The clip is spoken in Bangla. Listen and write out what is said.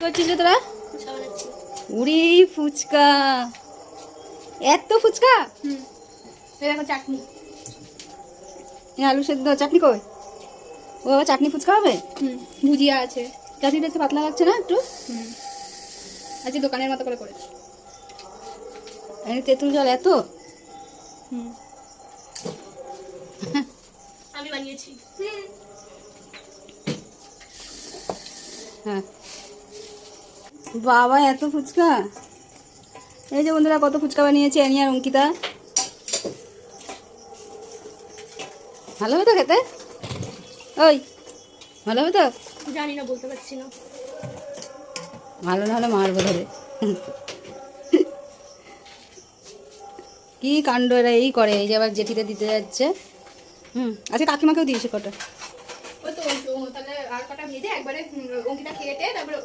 করছিস রে তোরা? উড়ি ফুচকা, এত ফুচকা। দেখো চাটনি, আলু সেদ্ধ চাটনি কই? ও চাটনি ফুচকা হবে। ভুজিয়া আছে। চাটনিটা একটু পাতলা লাগছে না একটু? আজকে দোকানের মতো করে করেছি। তেঁতুল জল এত? আমি বানিয়েছি। হ্যাঁ বাবা, এত ফুচকা। এই যে বন্ধুরা, কত ফুচকা বানিয়েছে অ্যানি আর অঙ্কিতা। ভালো হবে তো খেতে? ওই ভালো হবে তো? জানি না, বলতে পারছি না। ভালো না হলে মারবো ধরে। কি কাণ্ড এরা এই করে, এই যে আবার জেঠিতে দিতে যাচ্ছে। আচ্ছা কাকিমাকেও দিয়েছে কটা। ওই তো তাহলে আর কটা ভেজে একবারে অঙ্কিতা খেয়ে তারপরে